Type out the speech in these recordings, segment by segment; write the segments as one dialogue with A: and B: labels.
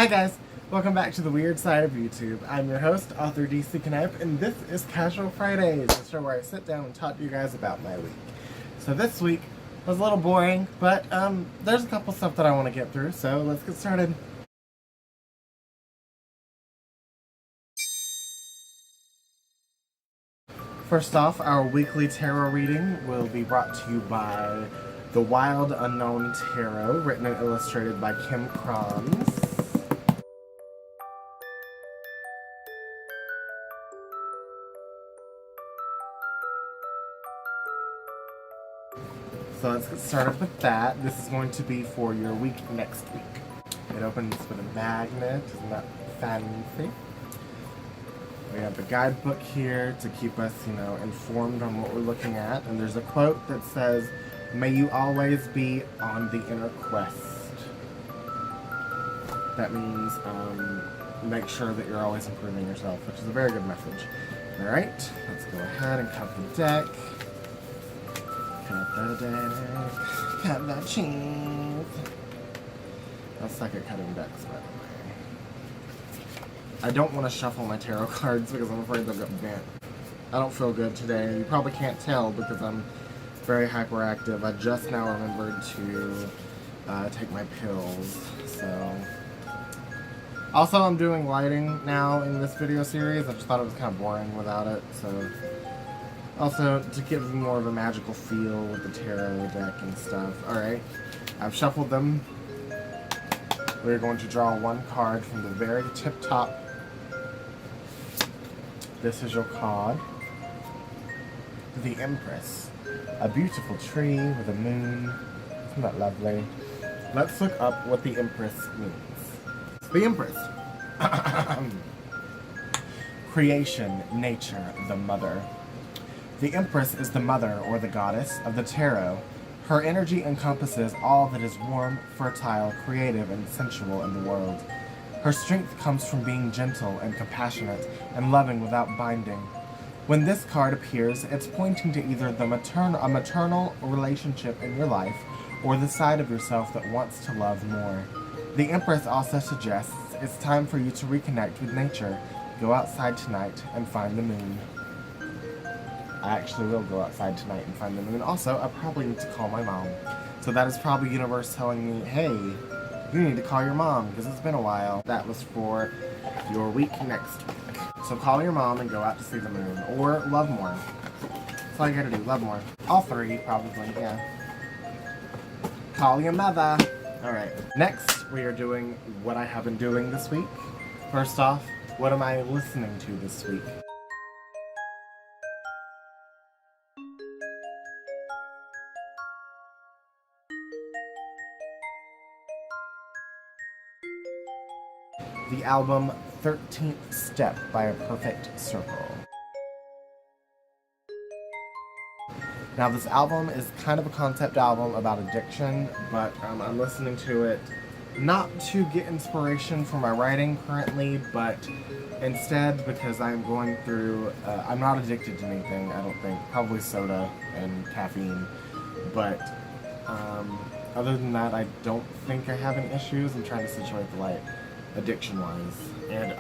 A: Hi guys, welcome back to the weird side of YouTube. I'm your host, author DC Knipe, and this is Casual Fridays, the show where I sit down and talk to you guys about my week. So this week was a little boring, but there's a couple stuff that I want to get through, so let's get started. First off, our weekly tarot reading will be brought to you by The Wild Unknown Tarot, written and illustrated by Kim Kranz. So let's get started with that. This is going to be for your week next week. It opens with a magnet, isn't that fancy? We have the guidebook here to keep us, informed on what we're looking at. And there's a quote that says, "May you always be on the inner quest." That means make sure that you're always improving yourself, which is a very good message. Alright, let's go ahead and cut the deck. Cut the deck. Cut the cheese. I suck at cutting decks, by the way. I don't want to shuffle my tarot cards because I'm afraid they'll get bent. I don't feel good today. You probably can't tell because I'm very hyperactive. I just now remembered to take my pills, so... Also, I'm doing lighting now in this video series. I just thought it was kind of boring without it, so... Also, to give more of a magical feel with the tarot deck and stuff. Alright, I've shuffled them. We're going to draw one card from the very tip top. This is your card. The Empress. A beautiful tree with a moon. Isn't that lovely? Let's look up what the Empress means. The Empress. Creation, nature, the mother. The Empress is the mother, or the goddess, of the tarot. Her energy encompasses all that is warm, fertile, creative, and sensual in the world. Her strength comes from being gentle and compassionate and loving without binding. When this card appears, it's pointing to either a maternal relationship in your life or the side of yourself that wants to love more. The Empress also suggests it's time for you to reconnect with nature. Go outside tonight and find the moon. I actually will go outside tonight and find the moon. Also, I probably need to call my mom. So that is probably universe telling me, hey, you need to call your mom because it's been a while. That was for your week next week. So call your mom and go out to see the moon. Or love more. That's all you gotta do, love more. All three, probably, yeah. Call your mother. Alright, next we are doing what I have been doing this week. First off, what am I listening to this week? The album 13th Step by A Perfect Circle. Now this album is kind of a concept album about addiction, but I'm listening to it not to get inspiration for my writing currently, but instead because I'm going through, I'm not addicted to anything, I don't think, probably soda and caffeine, but other than that I don't think I have any issues. I'm trying to situate the light. Addiction-wise, and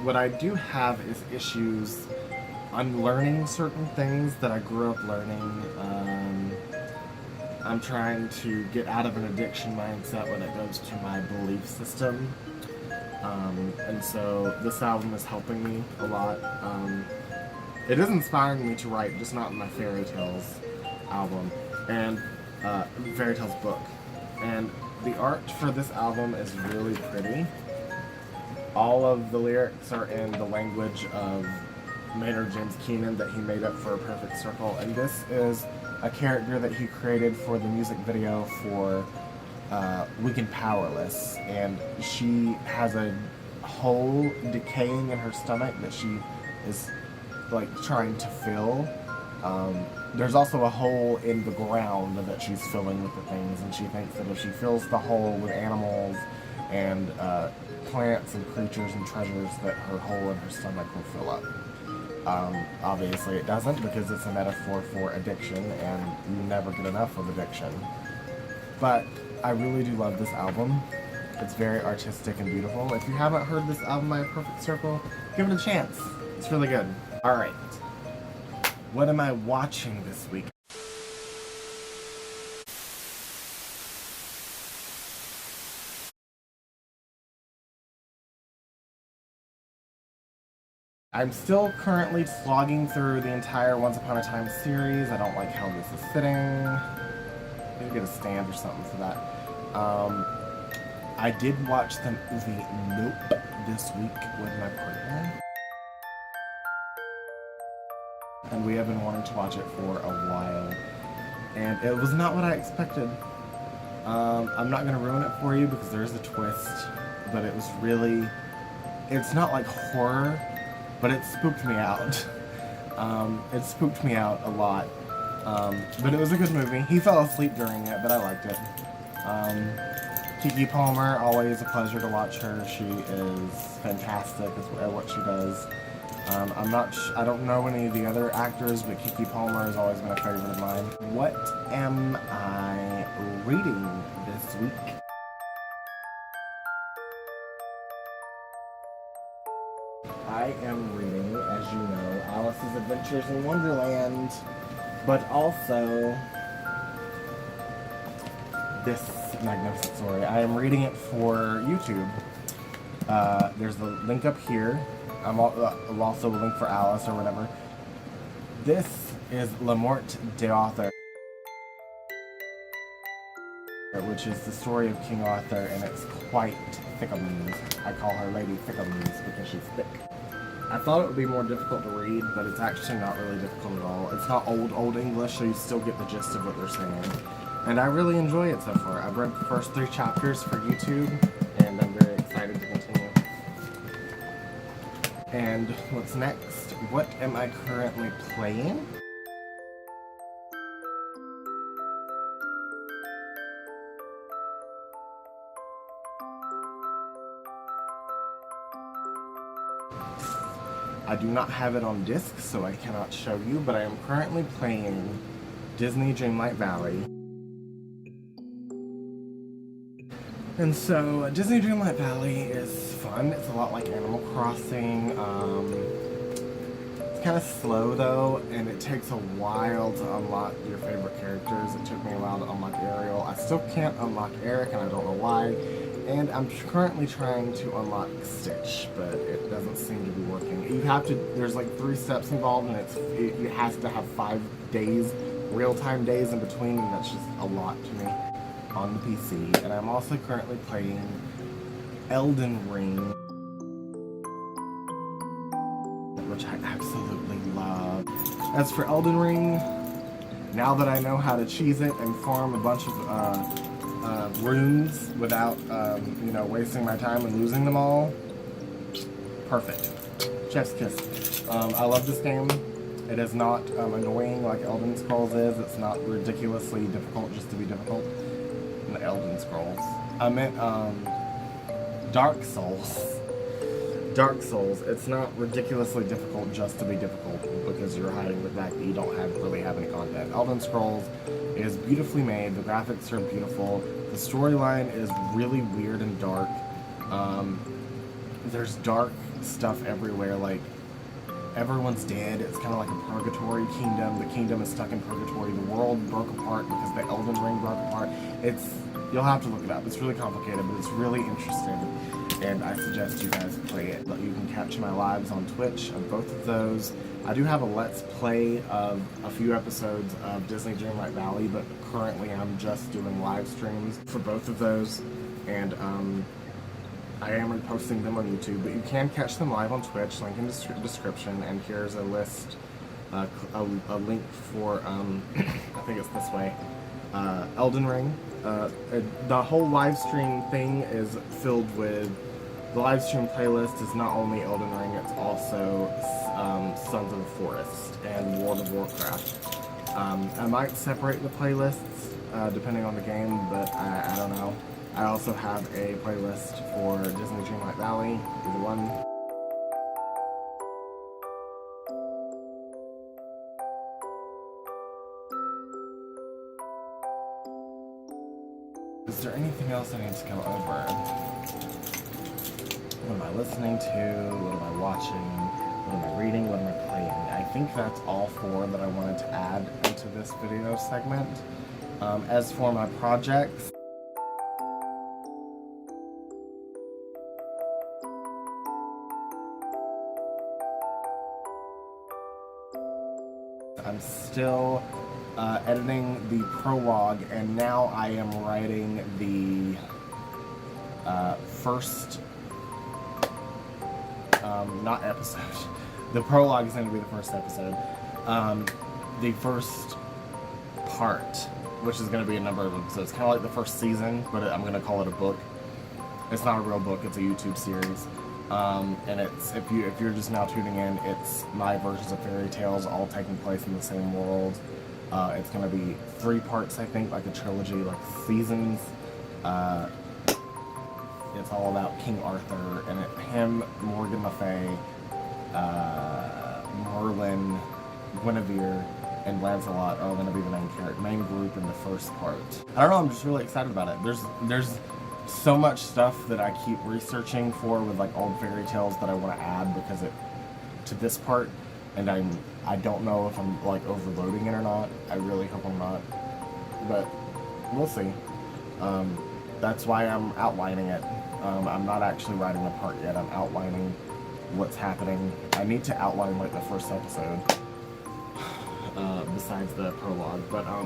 A: what I do have is issues unlearning certain things that I grew up learning. I'm trying to get out of an addiction mindset when it goes to my belief system, and so this album is helping me a lot. It is inspiring me to write, just not in my fairy tales album, and fairy tales book, and the art for this album is really pretty. All of the lyrics are in the language of Maynard James Keenan that he made up for A Perfect Circle, and this is a character that he created for the music video for Weak and Powerless, and she has a hole decaying in her stomach that she is like trying to fill. There's also a hole in the ground that she's filling with the things, and she thinks that if she fills the hole with animals and plants and creatures and treasures, that her hole in her stomach will fill up. Obviously it doesn't, because it's a metaphor for addiction, and you never get enough of addiction. But I really do love this album. It's very artistic and beautiful. If you haven't heard this album by A Perfect Circle, give it a chance. It's really good. Alright. What am I watching this week? I'm still currently slogging through the entire Once Upon a Time series. I don't like how this is sitting. Maybe get a stand or something for that. I did watch the movie Nope this week with my partner. And we have been wanting to watch it for a while. And it was not what I expected. I'm not going to ruin it for you because there is a twist. But it was really... It's not like horror, but it spooked me out. It spooked me out a lot. But it was a good movie. He fell asleep during it, but I liked it. Keke Palmer, always a pleasure to watch her. She is fantastic at what she does. I don't know any of the other actors, but Keke Palmer has always been a favorite of mine. What am I reading this week? I am reading, as you know, Alice's Adventures in Wonderland, but also this magnificent story. I am reading it for YouTube. There's the link up here. I'll also a link for Alice or whatever. This is La Morte d'Arthur, which is the story of King Arthur, and it's quite thick-a-moons. I call her Lady Thick-a-moons because she's thick. I thought it would be more difficult to read, but it's actually not really difficult at all. It's not old English, so you still get the gist of what they're saying. And I really enjoy it so far. I've read the first 3 chapters for YouTube, and I'm very excited to continue. And what's next? What am I currently playing? I do not have it on disc, so I cannot show you, but I am currently playing Disney Dreamlight Valley. And so, Disney Dreamlight Valley is fun. It's a lot like Animal Crossing. It's kind of slow though, and it takes a while to unlock your favorite characters. It took me a while to unlock Ariel. I still can't unlock Eric, and I don't know why. And I'm currently trying to unlock Stitch, but it doesn't seem to be working. You have to, there's like 3 steps involved, and it has to have 5 days, real-time days in between, and that's just a lot to me on the PC. And I'm also currently playing Elden Ring, which I absolutely love. As for Elden Ring, now that I know how to cheese it and farm a bunch of runes without, wasting my time and losing them all. Perfect. Chef's kiss. I love this game. It is not annoying like Elden Scrolls is. It's not ridiculously difficult just to be difficult. The Elden Scrolls. I meant Dark Souls. Dark Souls. It's not ridiculously difficult just to be difficult because you're hiding the fact that you don't really have any content. Elden Scrolls is beautifully made. The graphics are beautiful. The storyline is really weird and dark. There's dark stuff everywhere, like everyone's dead. It's kind of like a purgatory kingdom. The kingdom is stuck in purgatory. The world broke apart because the Elden Ring broke apart. You'll have to look it up. It's really complicated, but it's really interesting. And I suggest you guys play it. You can catch my lives on Twitch on both of those. I do have a Let's Play of a few episodes of Disney Dreamlight Valley, but currently I'm just doing live streams for both of those. And I am reposting them on YouTube, but you can catch them live on Twitch, link in the description, and here's a list, a link for, I think it's this way, Elden Ring. The whole live stream thing is filled with, the live stream playlist is not only Elden Ring, it's also Sons of the Forest and World of Warcraft. I might separate the playlists depending on the game, but I don't know. I also have a playlist for Disney Dreamlight Valley, either one. Is there anything else I need to go over? What am I listening to? What am I watching? What am I reading? What am I playing? I think that's all 4 that I wanted to add into this video segment. As for my projects, I'm still editing the prologue, and now I am writing the first, not episode. The prologue is going to be the first episode. The first part, which is going to be a number of episodes. Kind of like the first season, but I'm going to call it a book. It's not a real book, it's a YouTube series. And it's, if you're just now tuning in, it's my versions of fairy tales all taking place in the same world. It's going to be 3 parts, I think, like a trilogy, like seasons. It's all about King Arthur, and him, Morgan Le Fay, Merlin, Guinevere, and Lancelot are going to be the main group in the first part. I don't know, I'm just really excited about it. There's so much stuff that I keep researching for with like old fairy tales that I want to add because to this part, and I don't know if I'm like overloading it or not. I really hope I'm not, but we'll see. That's why I'm outlining it. I'm not actually writing the part yet. I'm outlining what's happening. I need to outline like the first episode besides the prologue, but I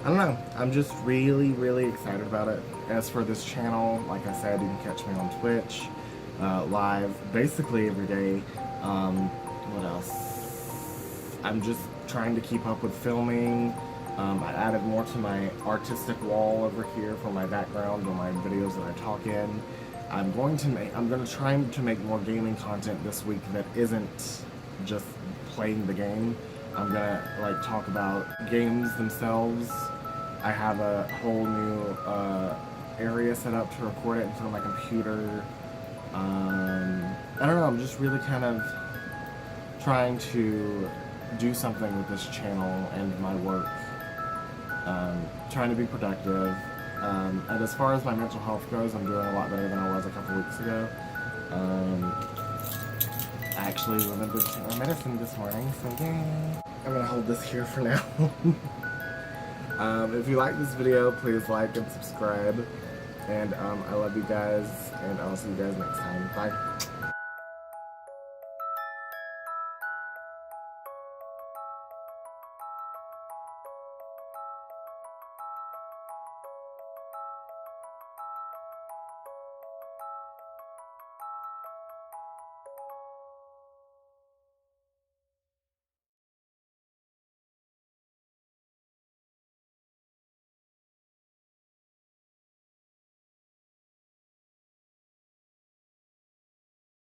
A: don't know. I'm just really, really excited about it. As for this channel, like I said, you can catch me on Twitch, live, basically every day. What else? I'm just trying to keep up with filming. I added more to my artistic wall over here for my background or my videos that I talk in. I'm going to try to make more gaming content this week that isn't just playing the game. I'm gonna like talk about games themselves. I have a whole new area set up to record it in front of my computer. I don't know, I'm just really kind of trying to do something with this channel and my work. Trying to be productive. And as far as my mental health goes, I'm doing a lot better than I was a couple weeks ago. I actually remembered to take my medicine this morning, so yay! I'm gonna hold this here for now. If you like this video, please like and subscribe. And I love you guys, and I'll see you guys next time. Bye.